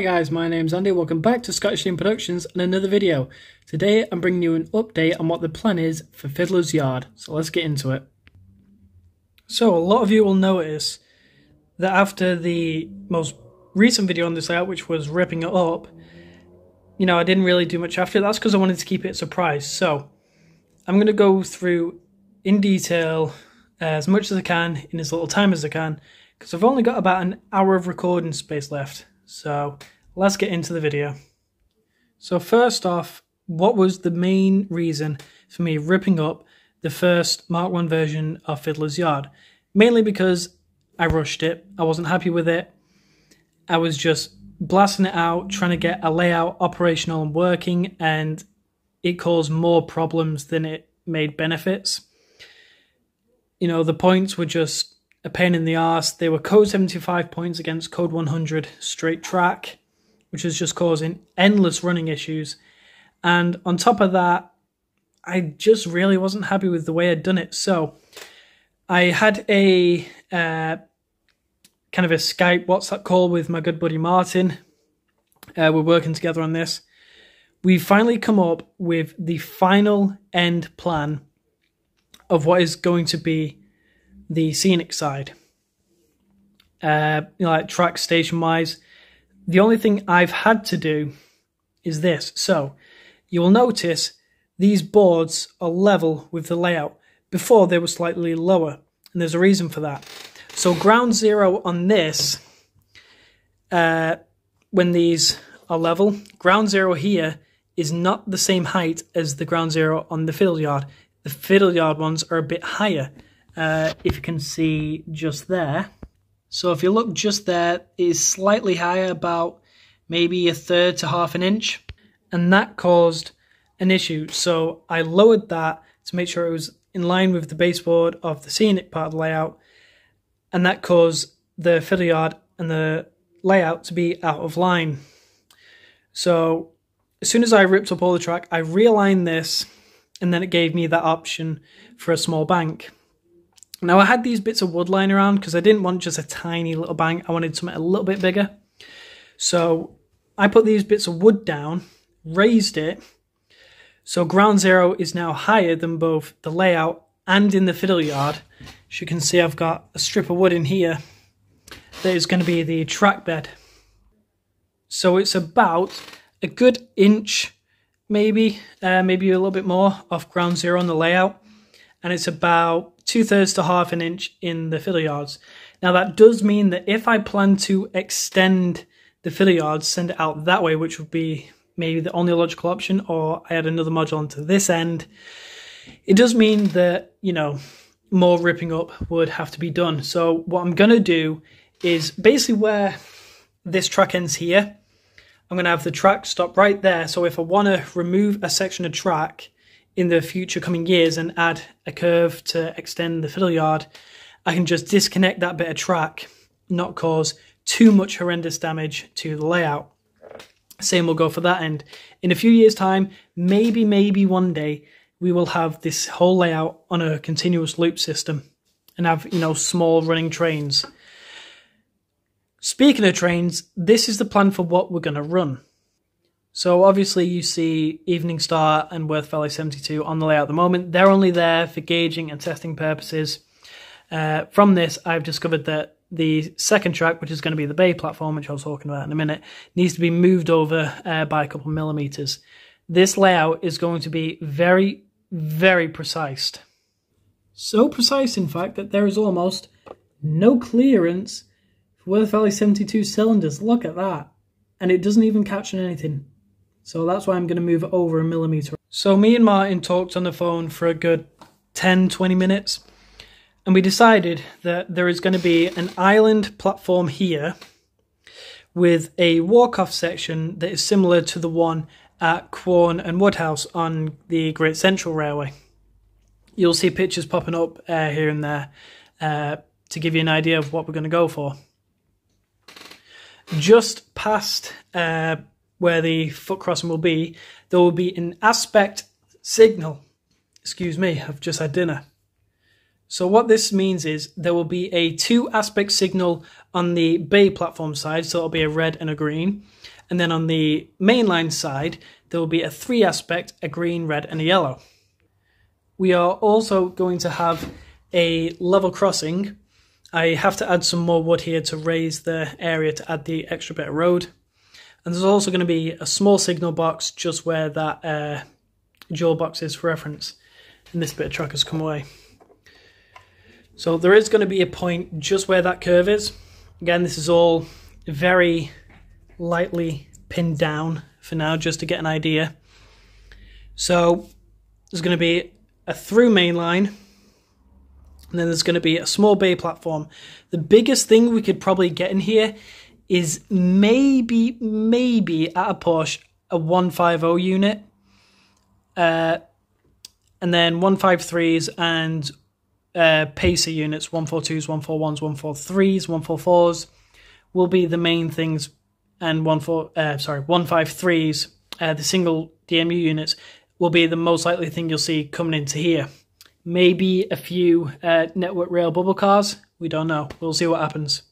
Hi guys, my name's Andy, welcome back to Scottish Team Productions and another video. Today I'm bringing you an update on what the plan is for Fiddler's Yard, so let's get into it. So a lot of you will notice that after the most recent video on this layout, which was ripping it up, I didn't really do much after it. That's because I wanted to keep it a surprise. So I'm going to go through in detail as much as I can in as little time as I can, because I've only got about an hour of recording space left. So let's get into the video. So first off, what was the main reason for me ripping up the first Mark 1 version of Fiddler's Yard? Mainly because I rushed it. I wasn't happy with it. I was just blasting it out, trying to get a layout operational and working, and it caused more problems than it made benefits. The points were just a pain in the arse. They were code 75 points against code 100 straight track, which was just causing endless running issues. And on top of that, I just really wasn't happy with the way I'd done it. So I had a kind of a Skype WhatsApp call with my good buddy Martin. We're working together on this. We finally come up with the final end plan of what is going to be the scenic side. Like track station wise, the only thing I've had to do is this. So you will notice these boards are level with the layout. Before they were slightly lower, and there's a reason for that. So ground zero on this, when these are level, ground zero here is not the same height as the ground zero on the fiddle yard. The fiddle yard ones are a bit higher. If you can see just there. So if you look just there, it is slightly higher, about maybe a third to half an inch. And that caused an issue. So I lowered that to make sure it was in line with the baseboard of the scenic part of the layout. And that caused the fiddle yard and the layout to be out of line. So as soon as I ripped up all the track, I realigned this, and then it gave me that option for a small bank. Now I had these bits of wood lying around because I didn't want just a tiny little bank. I wanted something a little bit bigger. So I put these bits of wood down, raised it. So ground zero is now higher than both the layout and in the fiddle yard. As you can see, I've got a strip of wood in here that is going to be the track bed. So it's about a good inch, maybe a little bit more off ground zero on the layout. And it's about 2/3 to half an inch in the fiddle yards. Now that does mean that if I plan to extend the fiddle yards, send it out that way, which would be maybe the only logical option, or I add another module onto this end, it does mean that, more ripping up would have to be done. So what I'm going to do is basically where this track ends here, I'm going to have the track stop right there. So if I want to remove a section of track in the future coming years and add a curve to extend the fiddle yard, I can just disconnect that bit of track, not cause too much horrendous damage to the layout. Same will go for that end. In a few years' time, maybe one day, we will have this whole layout on a continuous loop system and have, small running trains. Speaking of trains, this is the plan for what we're going to run. So obviously you see Evening Star and Worth Valley 72 on the layout at the moment. They're only there for gauging and testing purposes. From this, I've discovered that the second track, which is going to be the bay platform, which I was talking about in a minute, needs to be moved over by a couple millimeters. This layout is going to be very, very precise. So precise, in fact, that there is almost no clearance for Worth Valley 72 cylinders. Look at that. And it doesn't even capture anything. So that's why I'm going to move it over a millimeter. So me and Martin talked on the phone for a good 10-20 minutes. And we decided that there is going to be an island platform here with a walk-off section that is similar to the one at Quorn and Woodhouse on the Great Central Railway. You'll see pictures popping up here and there to give you an idea of what we're going to go for. Just past where the foot crossing will be, there will be an aspect signal. Excuse me, I've just had dinner. So what this means is there will be a 2-aspect signal on the bay platform side, so it'll be a red and a green. And then on the mainline side, there will be a 3-aspect, a green, red, and a yellow. We are also going to have a level crossing. I have to add some more wood here to raise the area to add the extra bit of road. And there's also going to be a small signal box just where that jewel box is for reference. And this bit of track has come away. So there is going to be a point just where that curve is. Again, this is all very lightly pinned down for now, just to get an idea. So there's going to be a through main line, and then there's going to be a small bay platform. The biggest thing we could probably get in here is maybe at a push a 150 unit, and then 153s and pacer units, 142s, 141s, 143s, 144s will be the main things, and 153s, the single DMU units, will be the most likely thing you'll see coming into here. Maybe a few network rail bubble cars, we don't know. We'll see what happens.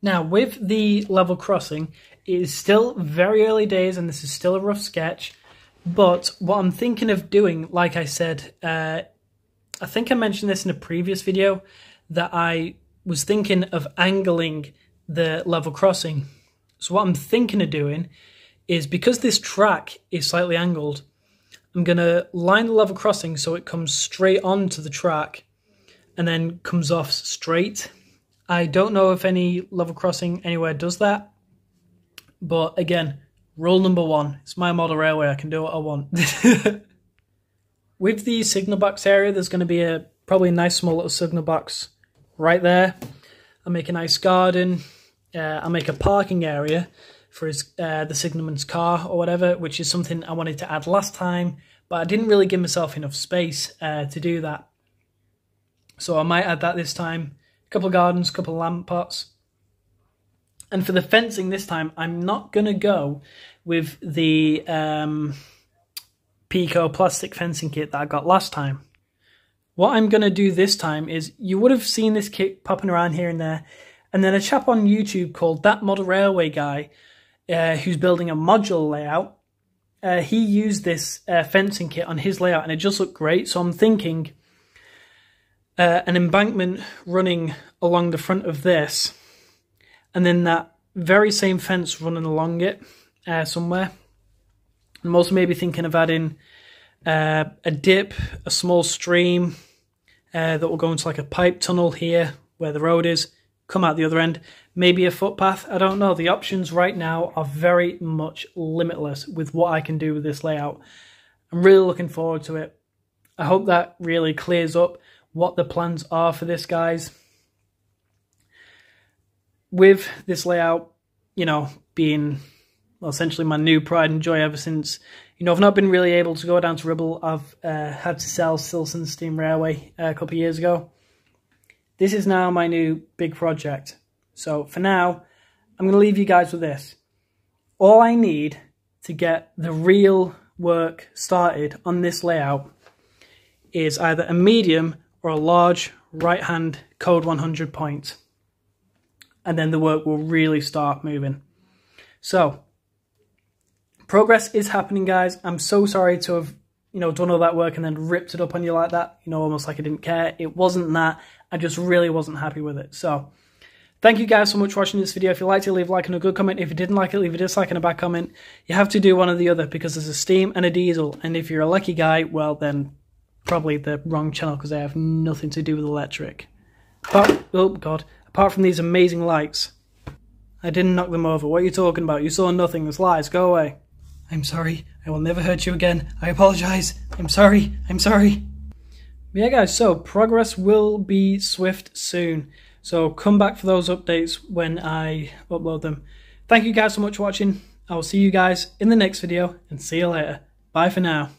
Now, with the level crossing, it is still very early days and this is still a rough sketch, but what I'm thinking of doing, like I said, I think I mentioned this in a previous video, that I was thinking of angling the level crossing. So what I'm thinking of doing is, because this track is slightly angled, I'm going to line the level crossing so it comes straight onto the track and then comes off straight. I don't know if any level crossing anywhere does that, but again, rule number 1, it's my model railway, I can do what I want. With the signal box area, there's going to be probably a nice small little signal box right there. I'll make a nice garden. I'll make a parking area for the signalman's car or whatever, which is something I wanted to add last time, but I didn't really give myself enough space to do that. So I might add that this time. A couple of gardens, a couple of lamp pots. And for the fencing this time, I'm not going to go with the Pico plastic fencing kit that I got last time. What I'm going to do this time is, you would have seen this kit popping around here and there, and then a chap on YouTube called That Model Railway Guy, who's building a modular layout, he used this fencing kit on his layout and it just looked great. So I'm thinking an embankment running along the front of this, and then that very same fence running along it somewhere. I'm also maybe thinking of adding a dip, a small stream that will go into like a pipe tunnel here where the road is, come out the other end, maybe a footpath. I don't know. The options right now are very much limitless with what I can do with this layout. I'm really looking forward to it. I hope that really clears up what the plans are for this, guys. With this layout, you know, being essentially my new pride and joy ever since, you know, I've not been really able to go down to Ribble. I've had to sell Silson Steam Railway a couple of years ago. This is now my new big project. So for now, I'm going to leave you guys with this. All I need to get the real work started on this layout is either a medium or a large right-hand code 100 point. And then the work will really start moving. So, progress is happening, guys. I'm so sorry to have, you know, done all that work and then ripped it up on you like that, you know, almost like I didn't care. It wasn't that. I just really wasn't happy with it. So, thank you guys so much for watching this video. If you liked it, leave a like and a good comment. If you didn't like it, leave a dislike and a bad comment. You have to do one or the other because there's a steam and a diesel. And if you're a lucky guy, well, then probably the wrong channel because they have nothing to do with electric. Oh, God. Apart from these amazing lights. I didn't knock them over. What are you talking about? You saw nothing. It's lies. Go away. I'm sorry. I will never hurt you again. I apologize. I'm sorry. I'm sorry. But yeah, guys, so progress will be swift soon. So come back for those updates when I upload them. Thank you guys so much for watching. I will see you guys in the next video and see you later. Bye for now.